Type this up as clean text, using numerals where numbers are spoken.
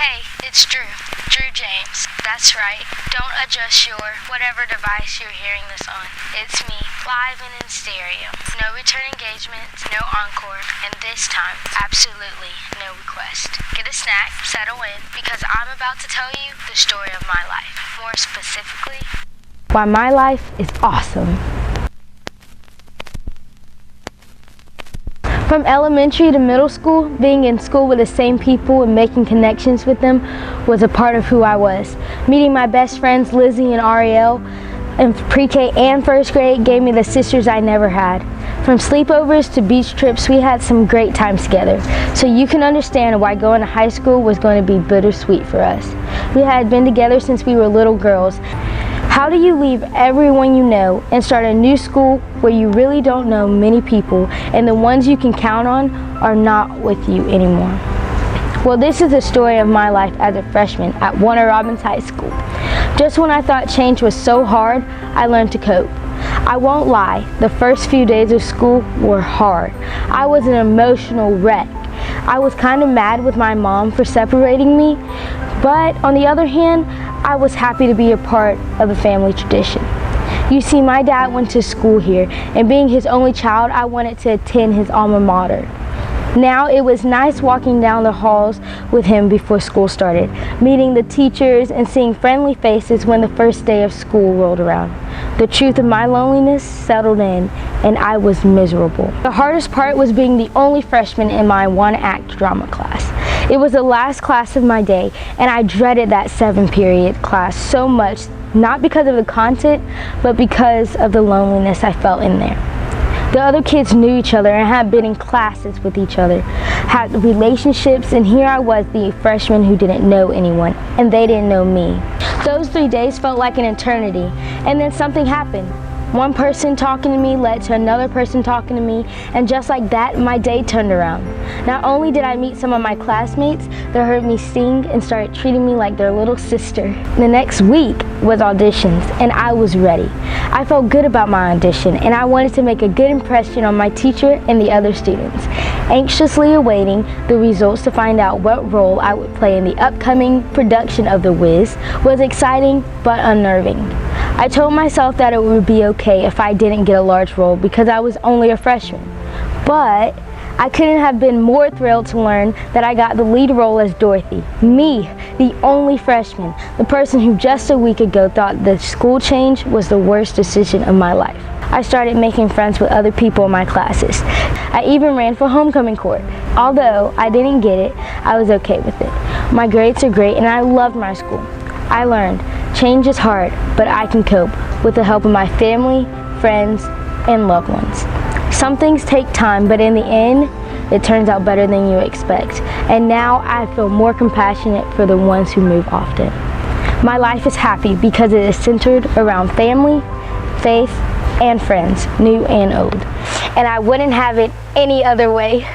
Hey, it's Drew James. That's right. Don't adjust your whatever device you're hearing this on. It's me, live and in stereo. No return engagements, no encore, and this time, absolutely no request. Get a snack, settle in, because I'm about to tell you the story of my life. More specifically, why my life is awesome. From elementary to middle school, being in school with the same people and making connections with them was a part of who I was. Meeting my best friends Lizzie and Ariel in pre-K and first grade gave me the sisters I never had. From sleepovers to beach trips, we had some great times together. So you can understand why going to high school was going to be bittersweet for us. We had been together since we were little girls. How do you leave everyone you know and start a new school where you really don't know many people and the ones you can count on are not with you anymore? Well, this is the story of my life as a freshman at Warner Robins High School. Just when I thought change was so hard, I learned to cope. I won't lie, the first few days of school were hard. I was an emotional wreck. I was kind of mad with my mom for separating me, but on the other hand, I was happy to be a part of a family tradition. You see, my dad went to school here, and being his only child, I wanted to attend his alma mater. Now, it was nice walking down the halls with him before school started, meeting the teachers and seeing friendly faces when the first day of school rolled around. The truth of my loneliness settled in, and I was miserable. The hardest part was being the only freshman in my one-act drama class. It was the last class of my day, and I dreaded that 7-period class so much, not because of the content, but because of the loneliness I felt in there. The other kids knew each other and had been in classes with each other, had relationships, and here I was, the freshman who didn't know anyone, and they didn't know me. Those 3 days felt like an eternity, and then something happened. One person talking to me led to another person talking to me, and just like that, my day turned around. Not only did I meet some of my classmates that heard me sing and started treating me like their little sister. The next week was auditions, and I was ready. I felt good about my audition, and I wanted to make a good impression on my teacher and the other students. Anxiously awaiting the results to find out what role I would play in the upcoming production of The Wiz was exciting but unnerving. I told myself that it would be okay if I didn't get a large role because I was only a freshman. But I couldn't have been more thrilled to learn that I got the lead role as Dorothy. Me, the only freshman, the person who just a week ago thought the school change was the worst decision of my life. I started making friends with other people in my classes. I even ran for homecoming court. Although I didn't get it, I was okay with it. My grades are great and I loved my school. I learned change is hard, but I can cope with the help of my family, friends, and loved ones. Some things take time, but in the end, it turns out better than you expect. And now I feel more compassionate for the ones who move often. My life is happy because it is centered around family, faith, and friends, new and old. And I wouldn't have it any other way.